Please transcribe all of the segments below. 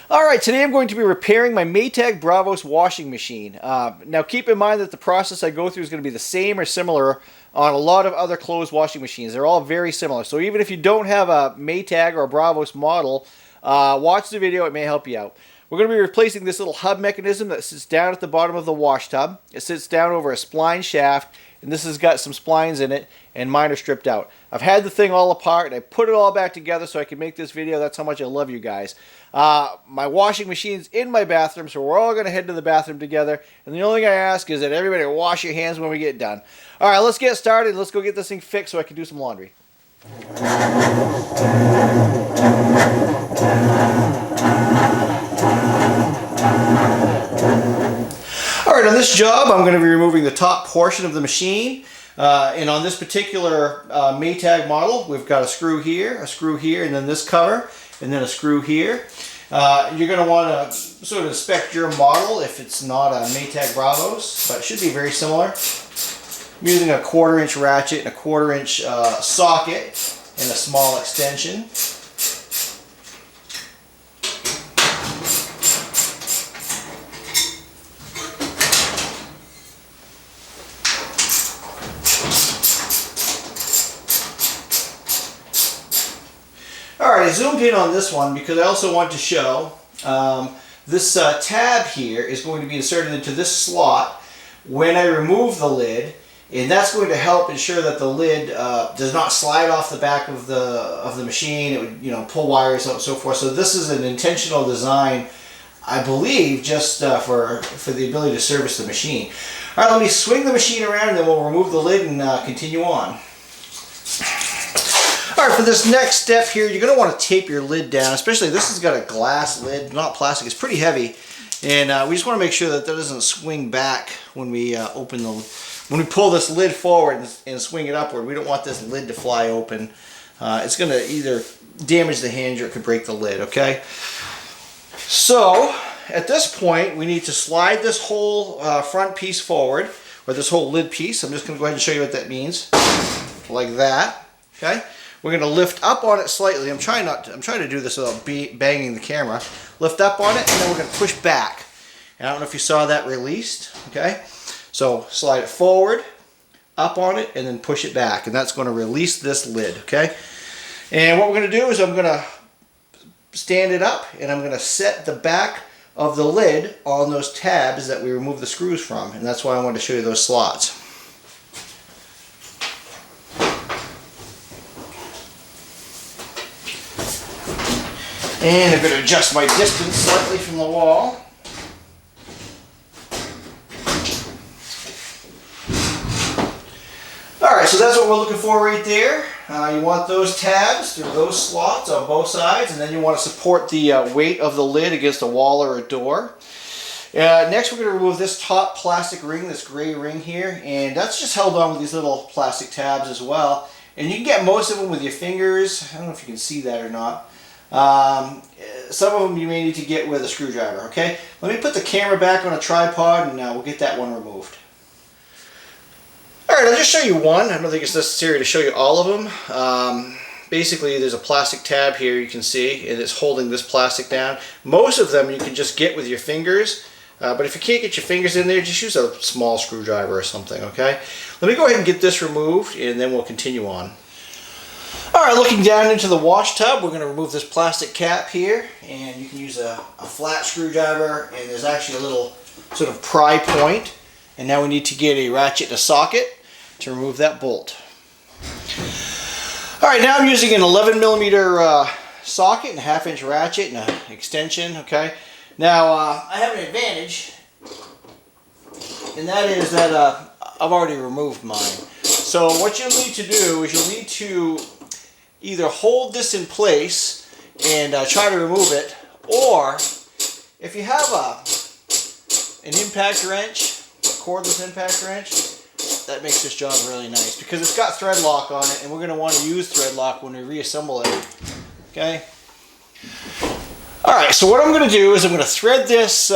Alright, today I'm going to be repairing my Maytag Bravos washing machine. Now keep in mind that the process I go through is going to be the same or similar on a lot of other clothes washing machines. They're all very similar. So even if you don't have a Maytag or a Bravos model, watch the video, it may help you out. We're going to be replacing this little hub mechanism that sits down at the bottom of the wash tub. It sits down over a spline shaft, and this has got some splines in it, and mine are stripped out. I've had the thing all apart, and I put it all back together so I can make this video. That's how much I love you guys. My washing machine's in my bathroom, so we're all going to head to the bathroom together, and the only thing I ask is that everybody wash your hands when we get done. Alright, let's get started. Let's go get this thing fixed so I can do some laundry. Alright, on this job I'm going to be removing the top portion of the machine, and on this particular Maytag model we've got a screw here, and then this cover, and then a screw here. You're going to want to sort of inspect your model if it's not a Maytag Bravos, but it should be very similar. I'm using a 1/4 inch ratchet and a 1/4 inch socket and a small extension. Alright, I zoomed in on this one because I also want to show this tab here is going to be inserted into this slot when I remove the lid, and that's going to help ensure that the lid does not slide off the back of the machine. It would, pull wires out and so forth. So this is an intentional design, I believe, just for the ability to service the machine. Alright, let me swing the machine around and then we'll remove the lid and continue on. Alright, for this next step here, you're going to want to tape your lid down, especially this has got a glass lid, not plastic. It's pretty heavy, and we just want to make sure that that doesn't swing back when we when we pull this lid forward and swing it upward. We don't want this lid to fly open. It's going to either damage the hinge or it could break the lid, okay? So, at this point, we need to slide this whole front piece forward, or this whole lid piece. I'm just going to go ahead and show you what that means. Like that, okay? We're going to lift up on it slightly. I'm trying to do this without banging the camera. Lift up on it, and then we're going to push back. And I don't know if you saw that released, okay? So slide it forward, up on it, and then push it back. And that's going to release this lid, okay? And what we're going to do is I'm going to stand it up, and I'm going to set the back of the lid on those tabs that we removed the screws from. And that's why I wanted to show you those slots. And I'm going to adjust my distance slightly from the wall. Alright, so that's what we're looking for right there. You want those tabs through those slots on both sides, and then you want to support the weight of the lid against a wall or a door. Next we're going to remove this top plastic ring, this gray ring here, and that's just held on with these little plastic tabs as well. And you can get most of them with your fingers. I don't know if you can see that or not. Some of them you may need to get with a screwdriver, okay? Let me put the camera back on a tripod and we'll get that one removed. Alright, I'll just show you one. I don't think it's necessary to show you all of them. Basically, there's a plastic tab here you can see, and it's holding this plastic down. Most of them you can just get with your fingers, but if you can't get your fingers in there, just use a small screwdriver or something, okay? Let me go ahead and get this removed, and then we'll continue on. Alright, looking down into the wash tub, we're going to remove this plastic cap here, and you can use a flat screwdriver, and there's actually a little sort of pry point, and now we need to get a ratchet and a socket to remove that bolt. Alright, now I'm using an 11mm socket and a 1/2 inch ratchet and an extension, okay? Now, I have an advantage, and that is that I've already removed mine. So what you'll need to do is you'll need to either hold this in place and try to remove it, or if you have an impact wrench, a cordless impact wrench, that makes this job really nice because it's got thread lock on it, and we're going to want to use thread lock when we reassemble it. Okay? Alright, so what I'm going to do is I'm going to thread this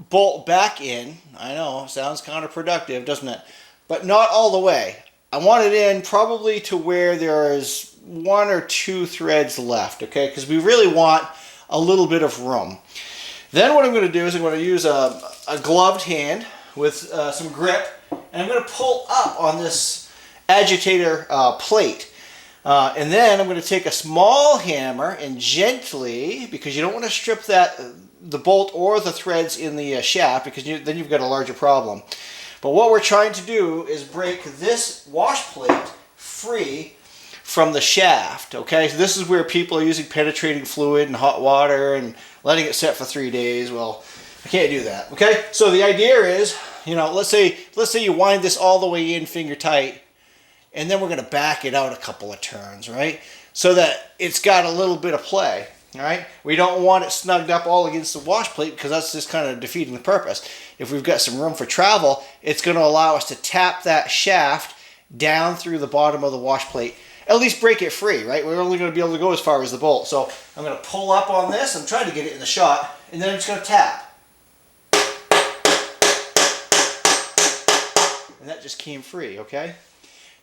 bolt back in. I know, sounds counterproductive, doesn't it? But not all the way. I want it in probably to where there is 1 or 2 threads left, okay? Because we really want a little bit of room. Then what I'm going to do is I'm going to use a gloved hand with some grip, and I'm going to pull up on this agitator plate. And then I'm going to take a small hammer and gently, because you don't want to strip the bolt or the threads in the shaft, because then you've got a larger problem. But what we're trying to do is break this wash plate free from the shaft, okay? So this is where people are using penetrating fluid and hot water and letting it set for 3 days. Well, I can't do that, okay? So the idea is, you know, let's say you wind this all the way in finger tight, and then we're going to back it out a couple of turns, right? So that it's got a little bit of play, all right? We don't want it snugged up all against the wash plate because that's just kind of defeating the purpose. If we've got some room for travel, it's going to allow us to tap that shaft down through the bottom of the wash plate. At least break it free, right? We're only going to be able to go as far as the bolt. So I'm going to pull up on this. I'm trying to get it in the shot, and then I'm just going to tap. And that just came free, okay?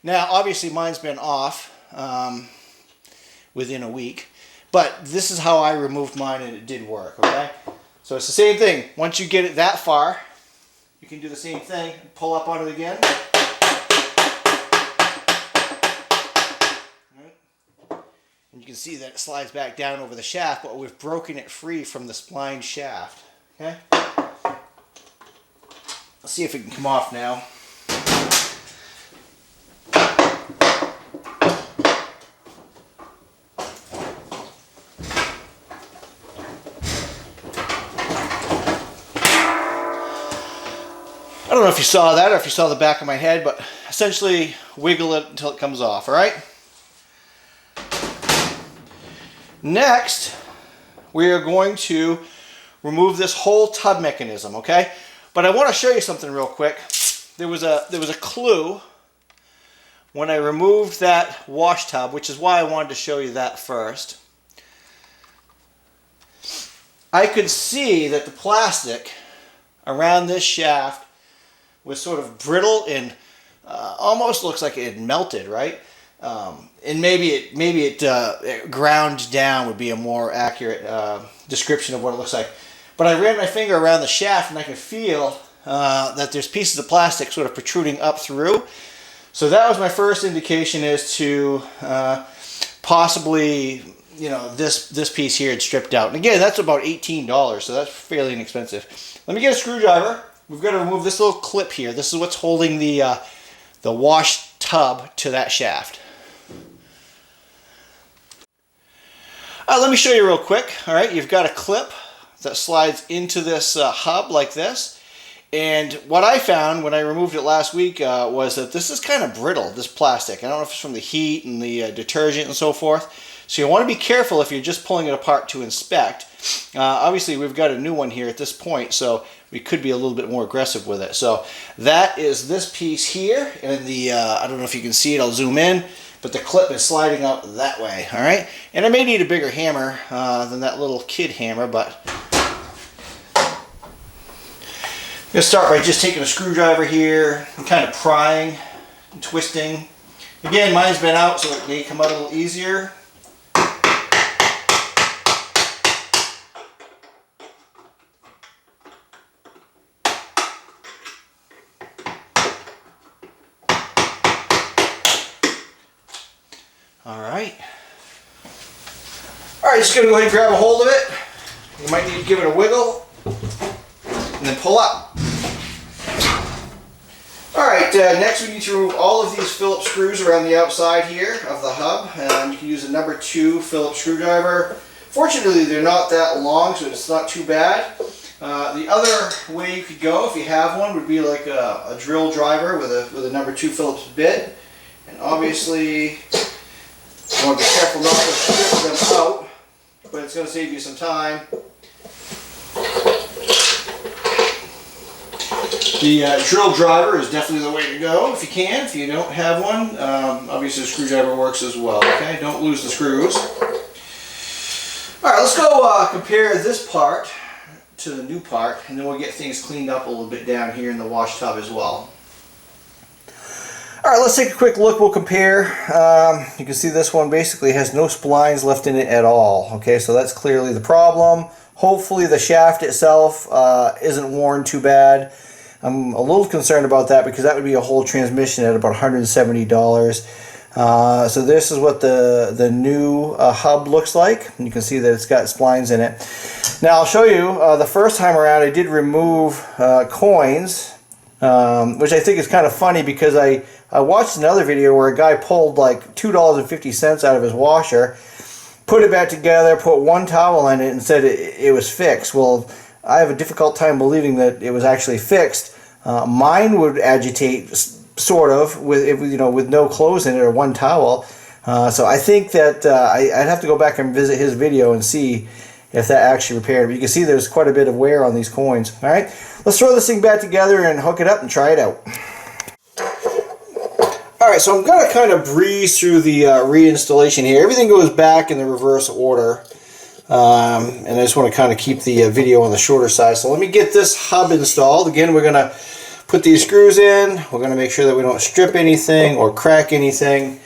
Now, obviously, mine's been off within a week, but this is how I removed mine, and it did work, okay? So it's the same thing. Once you get it that far, you can do the same thing. Pull up on it again. And you can see that it slides back down over the shaft, but we've broken it free from the spline shaft, okay? Let's see if it can come off now. I don't know if you saw that or if you saw the back of my head, but essentially wiggle it until it comes off, all right? Next, we are going to remove this whole tub mechanism, okay? But I want to show you something real quick. There was a clue when I removed that wash tub, which is why I wanted to show you that first. I could see that the plastic around this shaft was sort of brittle and almost looks like it had melted, right? And maybe it ground down would be a more accurate description of what it looks like. But I ran my finger around the shaft and I could feel that there's pieces of plastic sort of protruding up through. So that was my first indication as to possibly, you know, this piece here had stripped out. And again, that's about $18, so that's fairly inexpensive. Let me get a screwdriver. We've got to remove this little clip here. This is what's holding the wash tub to that shaft. Let me show you real quick. All right, you've got a clip that slides into this hub like this. And what I found when I removed it last week was that this is kind of brittle, this plastic. I don't know if it's from the heat and the detergent and so forth. So you want to be careful if you're just pulling it apart to inspect. Obviously, we've got a new one here at this point, so we could be a little bit more aggressive with it. So that is this piece here, and the I don't know if you can see it, I'll zoom in, but the clip is sliding out that way, all right? And I may need a bigger hammer than that little kid hammer, but I'm going to start by just taking a screwdriver here and kind of prying and twisting. Again, mine's been out, so it may come out a little easier. Alright, just going to go ahead and grab a hold of it. You might need to give it a wiggle and then pull up. Alright, next we need to remove all of these Phillips screws around the outside here of the hub. You can use a number 2 Phillips screwdriver. Fortunately, they're not that long, so it's not too bad. The other way you could go, if you have one, would be like a drill driver with a number 2 Phillips bit. And obviously, you want to be careful not to strip them out, but it's going to save you some time. The drill driver is definitely the way to go if you can. If you don't have one, obviously the screwdriver works as well. Okay, don't lose the screws. All right, let's go compare this part to the new part, and then we'll get things cleaned up a little bit down here in the wash tub as well. Alright, let's take a quick look. We'll compare. You can see this one basically has no splines left in it at all. Okay, so that's clearly the problem. Hopefully the shaft itself isn't worn too bad. I'm a little concerned about that because that would be a whole transmission at about $170. So this is what the new hub looks like. You can see that it's got splines in it. Now I'll show you, the first time around I did remove coins, which I think is kind of funny because I watched another video where a guy pulled like $2.50 out of his washer, put it back together, put one towel in it and said it was fixed. Well, I have a difficult time believing that it was actually fixed. Mine would agitate sort of with no clothes in it or one towel. So I think that I'd have to go back and visit his video and see if that actually repaired. But you can see there's quite a bit of wear on these coins. All right, let's throw this thing back together and hook it up and try it out. All right, so I'm going to kind of breeze through the reinstallation here. Everything goes back in the reverse order. And I just want to kind of keep the video on the shorter side. So let me get this hub installed. Again, we're going to put these screws in. We're going to make sure that we don't strip anything or crack anything.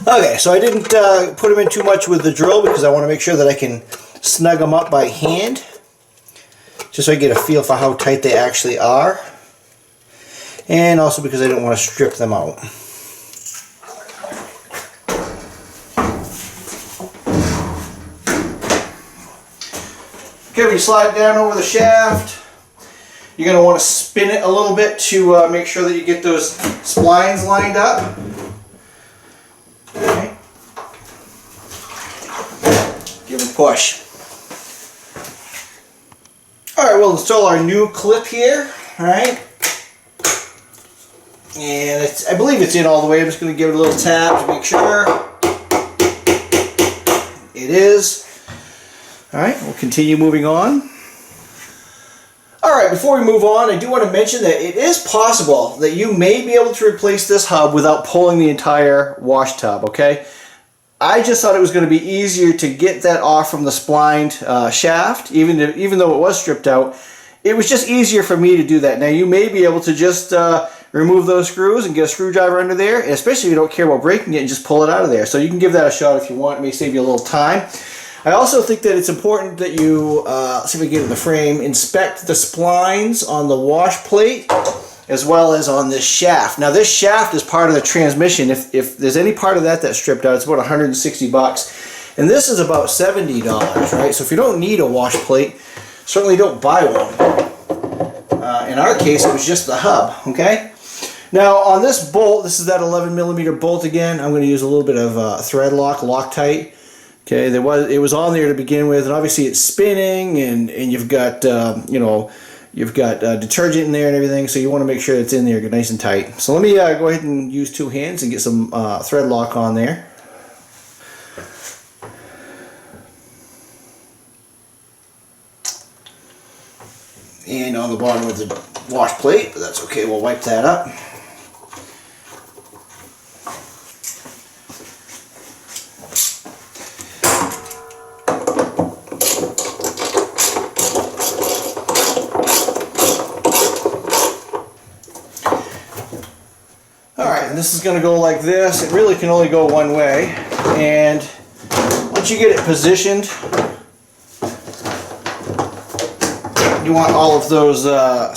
Okay, so I didn't put them in too much with the drill because I want to make sure that I can snug them up by hand, just so I get a feel for how tight they actually are, and also because I don't want to strip them out. Okay, when you slide it down over the shaft, you're going to want to spin it a little bit to make sure that you get those splines lined up. Okay. Give it a push. Alright, we'll install our new clip here. Alright. And I believe it's in all the way. I'm just going to give it a little tap to make sure. It is. Alright, we'll continue moving on. Alright, before we move on, I do want to mention that it is possible that you may be able to replace this hub without pulling the entire wash tub, okay? I just thought it was going to be easier to get that off from the splined shaft, even though it was stripped out. It was just easier for me to do that. Now, you may be able to just remove those screws and get a screwdriver under there, especially if you don't care about breaking it, and just pull it out of there. So you can give that a shot if you want. It may save you a little time. I also think that it's important that you, see if we can get in the frame, inspect the splines on the wash plate as well as on this shaft. Now this shaft is part of the transmission. If there's any part of that that's stripped out, it's about $160. And this is about $70, right? So if you don't need a wash plate, certainly don't buy one. In our case, it was just the hub, okay? Now on this bolt, this is that 11mm bolt again. I'm going to use a little bit of thread lock, Loctite. Okay, it was on there to begin with, and obviously it's spinning, and you've got you've got detergent in there and everything, so you want to make sure it's in there nice and tight. So let me go ahead and use two hands and get some thread lock on there. And on the bottom of the wash plate, but that's okay, we'll wipe that up. And this is going to go like this. It really can only go one way. And once you get it positioned, you want all of those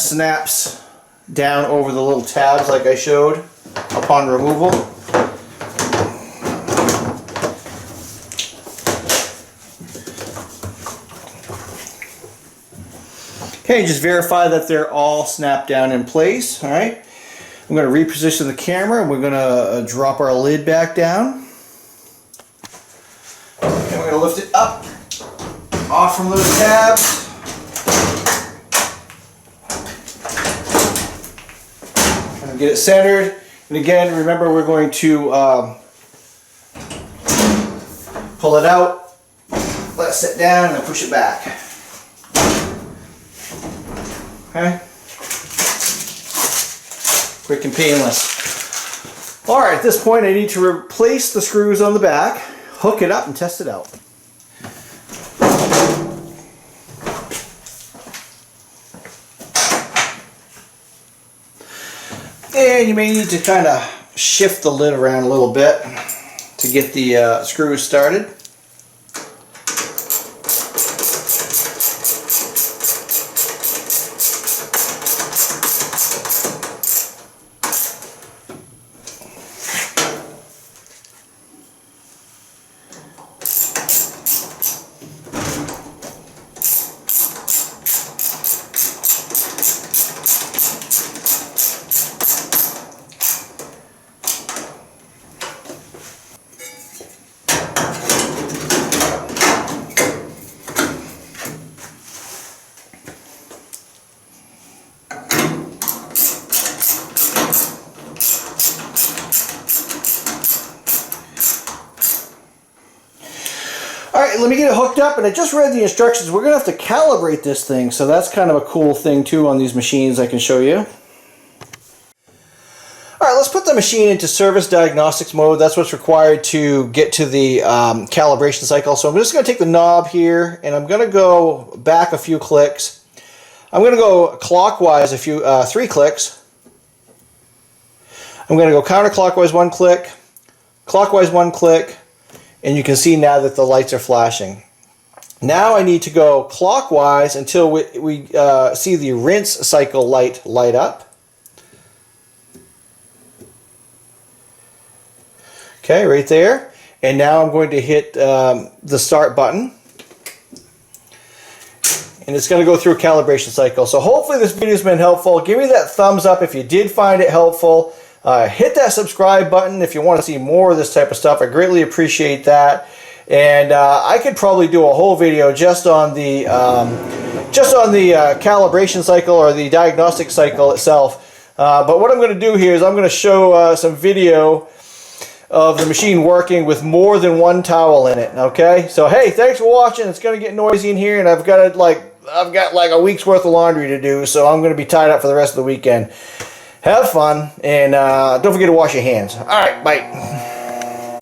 snaps down over the little tabs like I showed upon removal. Okay, just verify that they're all snapped down in place. All right. I'm going to reposition the camera, and we're going to drop our lid back down. And we're going to lift it up, off from those tabs. And get it centered. And again, remember, we're going to pull it out, let it sit down, and then push it back. Okay? Quick and painless. Alright, at this point I need to replace the screws on the back, hook it up, and test it out. And you may need to kind of shift the lid around a little bit to get the screws started. Alright, let me get it hooked up, and I just read the instructions. We're going to have to calibrate this thing, so that's kind of a cool thing too on these machines I can show you. Alright, let's put the machine into service diagnostics mode. That's what's required to get to the calibration cycle. So I'm just going to take the knob here, and I'm going to go back a few clicks. I'm going to go clockwise 3 clicks. I'm going to go counterclockwise 1 click, clockwise 1 click, and you can see now that the lights are flashing. Now I need to go clockwise until we see the rinse cycle light up. Okay, right there. And now I'm going to hit the start button. And it's going to go through a calibration cycle. So hopefully this video has been helpful. Give me that thumbs up if you did find it helpful. Hit that subscribe button if you want to see more of this type of stuff. I greatly appreciate that. And I could probably do a whole video just on the calibration cycle or the diagnostic cycle itself. But what I'm going to do here is I'm going to show some video of the machine working with more than one towel in it. Okay, so hey, thanks for watching. It's going to get noisy in here, and I've got like a week's worth of laundry to do, so I'm going to be tied up for the rest of the weekend. Have fun, and don't forget to wash your hands. All right, bye.